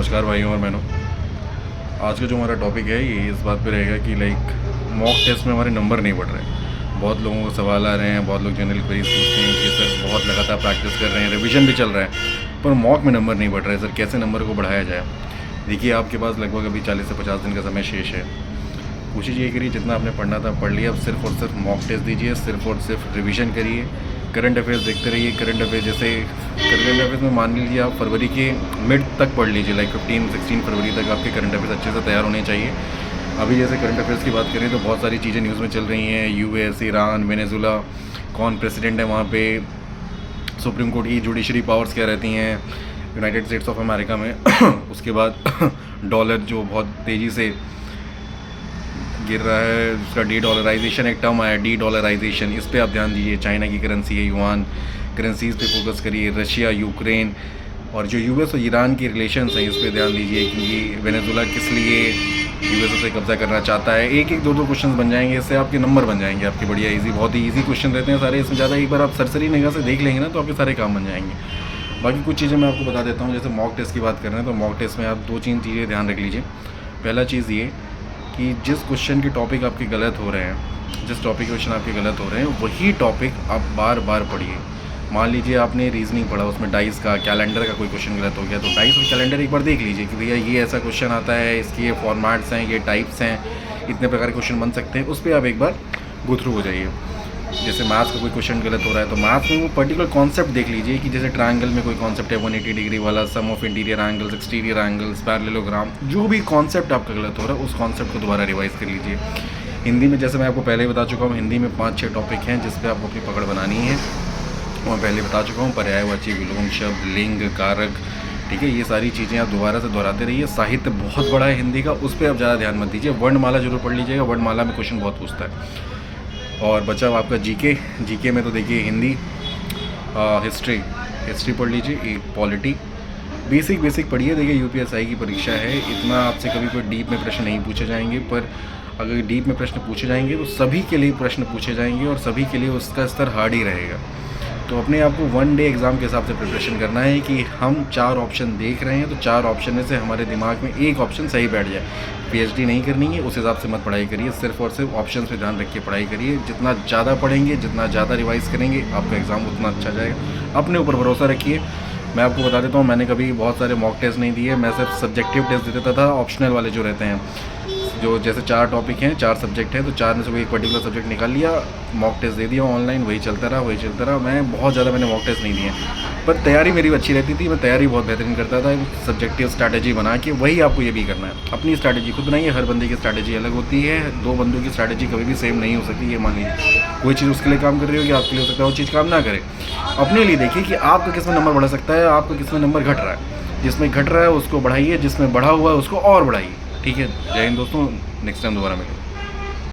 नमस्कार भाइयों और बहनों। आज का जो हमारा टॉपिक है ये इस बात पे रहेगा कि मॉक टेस्ट में हमारे नंबर नहीं बढ़ रहे। बहुत लोगों को सवाल आ रहे हैं, बहुत लोग जनरल क्वेरीज पूछते हैं कि सर बहुत लगातार प्रैक्टिस कर रहे हैं, रिवीजन भी चल रहा है, पर मॉक में नंबर नहीं बढ़ रहा है, सर कैसे नंबर को बढ़ाया जाए। देखिए, आपके पास लगभग अभी 40 से 50 दिन का समय शेष है। कोशिश ये करिए जितना आपने पढ़ना था पढ़ लिया, अब सिर्फ और सिर्फ मॉक टेस्ट दीजिए, सिर्फ और सिर्फ रिवीजन करिए, करंट अफेयर्स देखते रहिए। करंट अफेयर्स में मान लीजिए आप फरवरी के मिड तक पढ़ लीजिए, 15-16 फरवरी तक आपके करंट अफेयर्स अच्छे से तैयार होने चाहिए। अभी जैसे करंट अफेयर्स की बात करें तो बहुत सारी चीज़ें न्यूज़ में चल रही हैं, यूएस, ईरान, वेनेजुला, कौन प्रेसिडेंट है वहाँ पे, सुप्रीम कोर्ट की जुडिशरी पावर्स क्या रहती हैं यूनाइटेड स्टेट्स ऑफ अमेरिका में। उसके बाद डॉलर जो बहुत तेज़ी से गिर रहा है, उसका डी डॉलराइजेशन एक टर्म आया, डी डॉलराइजेशन, इस पे आप ध्यान दीजिए। चाइना की करेंसी है युआन, करेंसीज़ पे फोकस करिए। रशिया, यूक्रेन और जो यूएस और ईरान के रिलेशंस हैं इस पे ध्यान दीजिए, क्योंकि वेनेजुला किस लिए यूएस से कब्जा करना चाहता है। एक एक दो दो क्वेश्चन बन जाएंगे, इससे आपके नंबर बन जाएंगे आपके बढ़िया इजी, बहुत ही ईजी क्वेश्चन रहते हैं सारे। इसमें ज़्यादा एक बार आप सरसरी निगाह से देख लेंगे ना तो आपके सारे काम बन जाएंगे। बाकी कुछ चीज़ें मैं आपको बता देता हूँ। जैसे मॉक टेस्ट की बात कर रहे हैं तो मॉक टेस्ट में आप 2-3 चीज़ें ध्यान रख लीजिए। पहला चीज़ ये कि जिस क्वेश्चन के टॉपिक आपके गलत हो रहे हैं, जिस टॉपिक के क्वेश्चन आपके गलत हो रहे हैं, वही टॉपिक आप बार बार पढ़िए। मान लीजिए आपने रीजनिंग पढ़ा, उसमें डाइस का, कैलेंडर का कोई क्वेश्चन गलत हो गया, तो डाइस और कैलेंडर एक बार देख लीजिए कि भैया ये ऐसा क्वेश्चन आता है, इसके ये फॉर्मेट्स हैं, ये टाइप्स हैं, इतने प्रकार के क्वेश्चन बन सकते हैं। उस पर आप एक बार गो थ्रू हो जाइए। जैसे मैथ्स का कोई क्वेश्चन गलत हो रहा है तो मैथ्स में वो पर्टिकुलर कॉन्सेप्ट देख लीजिए कि जैसे ट्रायंगल में कोई कॉन्सेप्ट है 180 डिग्री वाला, sum of interior angles, exterior angles, parallelogram, जो भी कॉन्सेप्ट आपका गलत हो रहा है उस कॉन्सेप्ट को दोबारा रिवाइज कर लीजिए। हिंदी में जैसे मैं आपको पहले ही बता चुका हूँ, हिंदी में 5-6 टॉपिक हैं जिस पर आपको अपनी पकड़ बनानी है, वो मैं पहले बता चुका हूँ। पर्यायवाची, विलोम शब्द, लिंग, कारक, ठीक है, ये सारी चीज़ें आप दोबारा से दोहराते रहिए। साहित्य बहुत बड़ा है हिंदी का, उस पर आप ज़्यादा ध्यान मत दीजिए। वर्णमाला जरूर पढ़ लीजिएगा, वर्णमाला में क्वेश्चन बहुत पूछता है। और बचा आपका जीके में तो देखिए हिंदी, हिस्ट्री पढ़ लीजिए, एक पॉलिटी, बेसिक पढ़िए। देखिए यूपीएसआई की परीक्षा है, इतना आपसे कभी कोई डीप में प्रश्न नहीं पूछे जाएंगे, पर अगर डीप में प्रश्न पूछे जाएंगे तो सभी के लिए प्रश्न पूछे जाएंगे और सभी के लिए उसका स्तर हार्ड ही रहेगा। तो अपने आप को 1 डे एग्ज़ाम के हिसाब से प्रिपरेशन करना है कि हम 4 ऑप्शन देख रहे हैं तो 4 ऑप्शन में से हमारे दिमाग में एक ऑप्शन सही बैठ जाए। पीएचडी नहीं करनी है, उस हिसाब से मत पढ़ाई करिए, सिर्फ और सिर्फ ऑप्शन पे ध्यान रख के पढ़ाई करिए। जितना ज़्यादा पढ़ेंगे, जितना ज़्यादा रिवाइज करेंगे, आपका एग्ज़ाम उतना अच्छा जाएगा। अपने ऊपर भरोसा रखिए। मैं आपको बता देता हूँ, मैंने कभी बहुत सारे मॉक टेस्ट नहीं दिए, मैं सिर्फ सब्जेक्टिव टेस्ट देता था, ऑप्शनल वाले जो रहते हैं, जो जैसे 4 टॉपिक हैं, 4 सब्जेक्ट हैं, तो 4 में से कोई एक पर्टिकुलर सब्जेक्ट निकाल लिया, मॉक टेस्ट दे दिया ऑनलाइन, वही चलता रहा। मैं बहुत ज़्यादा मैंने मॉक टेस्ट नहीं दिए, पर तैयारी मेरी अच्छी रहती थी, मैं तैयारी बहुत बेहतरीन करता था। सब्जेक्टिव स्ट्रैटेजी बना के वही आपको ये भी करना है। अपनी स्ट्रैटेजी खुद बनाइए, हर बंदे की स्ट्रैटेजी अलग होती है, 2 बंदों की स्ट्रैटेजी कभी भी सेम नहीं हो सकती। ये मान लीजिए कोई चीज़ उसके लिए काम कर रही होगी, आपके लिए हो सकता है वो चीज़ काम ना करे। अपने लिए देखिए कि आपका किस में नंबर बढ़ा सकता है, आपका किस में नंबर घट रहा है। जिसमें घट रहा है उसको बढ़ाइए, जिसमें बढ़ा हुआ है उसको और बढ़ाइए। ठीक है, जय हिंद दोस्तों, नेक्स्ट टाइम दोबारा मिलेंगे।